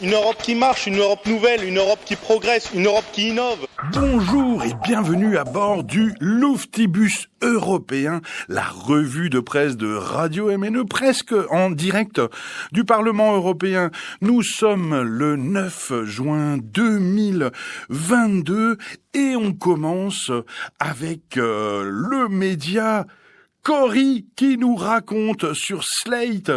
Une Europe qui marche, une Europe nouvelle, une Europe qui progresse, une Europe qui innove. Bonjour et bienvenue à bord du Louftibus européen, la revue de presse de Radio MNE, presque en direct du Parlement européen. Nous sommes le 9 juin 2022 et on commence avec le média Cory qui nous raconte sur Slate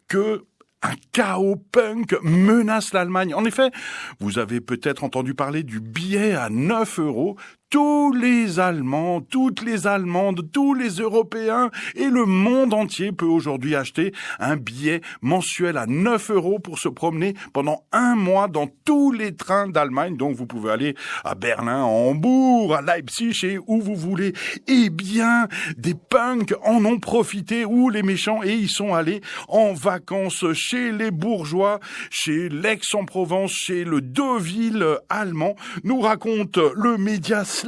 que un chaos punk menace l'Allemagne. En effet, vous avez peut-être entendu parler du billet à 9 €. Tous les Allemands, toutes les Allemandes, tous les Européens et le monde entier peut aujourd'hui acheter un billet mensuel à 9 € pour se promener pendant un mois dans tous les trains d'Allemagne. Donc vous pouvez aller à Berlin, à Hambourg, à Leipzig et où vous voulez. Eh bien, des punks en ont profité, ou les méchants, et ils sont allés en vacances chez les bourgeois, chez l'Aix-en-Provence, chez le Deauville allemand, nous raconte le média Slate.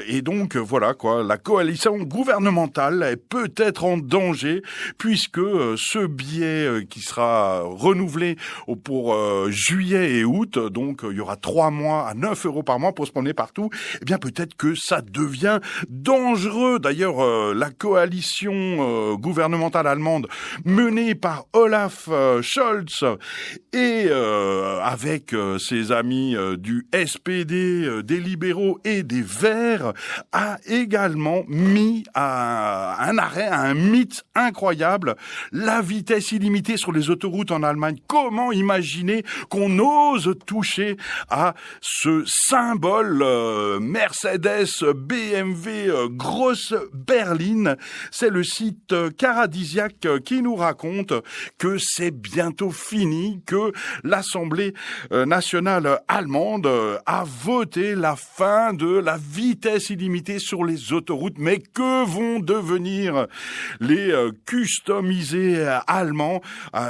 Et donc voilà quoi, la coalition gouvernementale est peut-être en danger puisque ce billet qui sera renouvelé pour juillet et août, donc il y aura 3 mois à 9 € par mois pour se promener partout, eh bien peut-être que ça devient dangereux. D'ailleurs, la coalition gouvernementale allemande menée par Olaf Scholz et avec ses amis du SPD, des libéraux et des Verts a également mis un arrêt à un mythe incroyable, la vitesse illimitée sur les autoroutes en Allemagne. Comment imaginer qu'on ose toucher à ce symbole Mercedes, BMW, grosse berline? C'est le site Paradisiaque qui nous raconte que c'est bientôt fini, que l'Assemblée nationale allemande a voté la fin de la vitesse illimitée sur les autoroutes. Mais que vont devenir les customisés allemands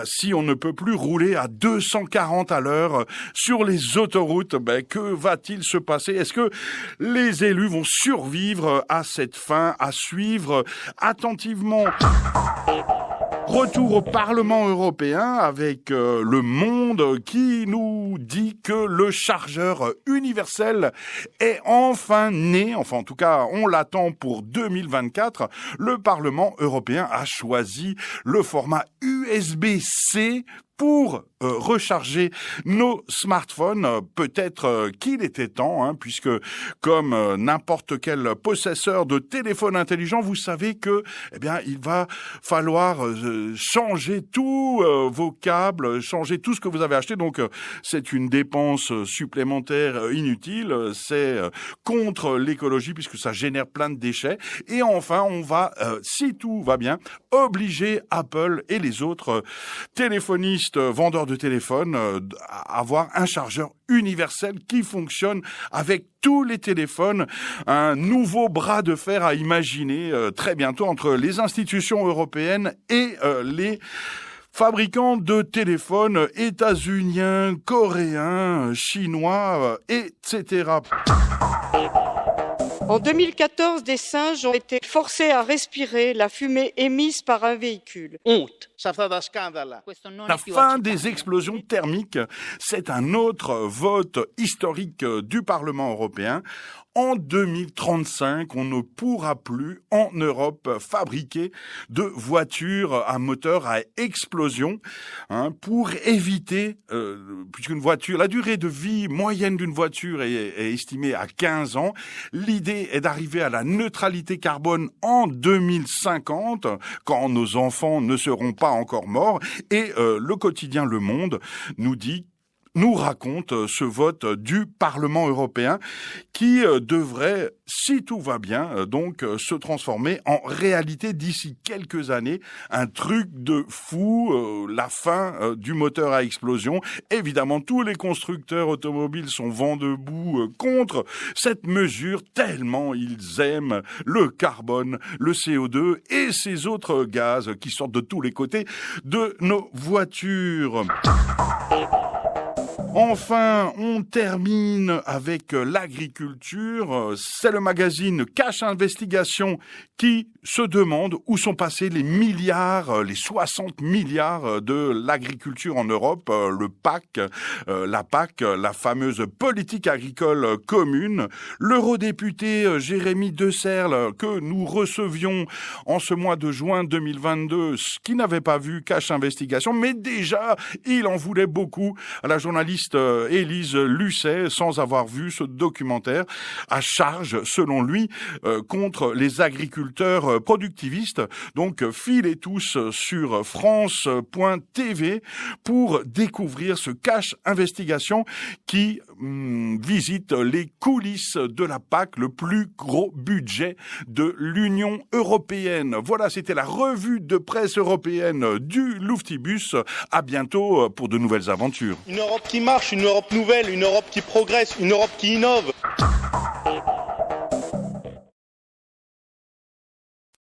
si on ne peut plus rouler à 240 à l'heure sur les autoroutes? Que va-t-il se passer? Est-ce que les élus vont survivre à cette fin? À suivre attentivement. Retour au Parlement européen avec Le Monde qui nous dit que le chargeur universel est enfin né. Enfin, en tout cas, on l'attend pour 2024. Le Parlement européen a choisi le format USB-C pour recharger nos smartphones. Peut-être qu'il était temps, puisque comme n'importe quel possesseur de téléphone intelligent, vous savez que, il va falloir changer tous vos câbles, changer tout ce que vous avez acheté. Donc, c'est une dépense supplémentaire inutile. C'est contre l'écologie puisque ça génère plein de déchets. Et enfin, on va, si tout va bien, obliger Apple et les autres téléphonistes, vendeurs de téléphones, à avoir un chargeur universel qui fonctionne avec tous les téléphones. Un nouveau bras de fer à imaginer très bientôt entre les institutions européennes et les fabricants de téléphones états-uniens, coréens, chinois, etc. En 2014, des singes ont été forcés à respirer la fumée émise par un véhicule. Honte, ça fait un scandale. La fin des explosions thermiques, c'est un autre vote historique du Parlement européen. En 2035, on ne pourra plus en Europe fabriquer de voitures à moteur à explosion, pour éviter, puisqu'une voiture, la durée de vie moyenne d'une voiture est estimée à 15 ans. L'idée est d'arriver à la neutralité carbone en 2050, quand nos enfants ne seront pas encore morts. Et le quotidien Le Monde nous raconte ce vote du Parlement européen qui devrait, si tout va bien, donc se transformer en réalité d'ici quelques années. Un truc de fou, la fin du moteur à explosion. Évidemment, tous les constructeurs automobiles sont vent debout contre cette mesure, tellement ils aiment le carbone, le CO2 et ces autres gaz qui sortent de tous les côtés de nos voitures. Enfin, on termine avec l'agriculture. C'est le magazine Cash Investigation qui se demande où sont passés les milliards, les 60 milliards de l'agriculture en Europe, le PAC, la PAC, la fameuse politique agricole commune. L'eurodéputé Jérémy Deserle, que nous recevions en ce mois de juin 2022, qui n'avait pas vu Cash Investigation, mais déjà, il en voulait beaucoup à la journaliste Élise Lucet, sans avoir vu ce documentaire, à charge, selon lui, contre les agriculteurs productivistes. Donc, filez tous sur France.tv pour découvrir ce Cash Investigation qui visite les coulisses de la PAC, le plus gros budget de l'Union européenne. Voilà, c'était la revue de presse européenne du Louftibus. À bientôt pour de nouvelles aventures. Une Europe qui marche, une Europe nouvelle, une Europe qui progresse, une Europe qui innove.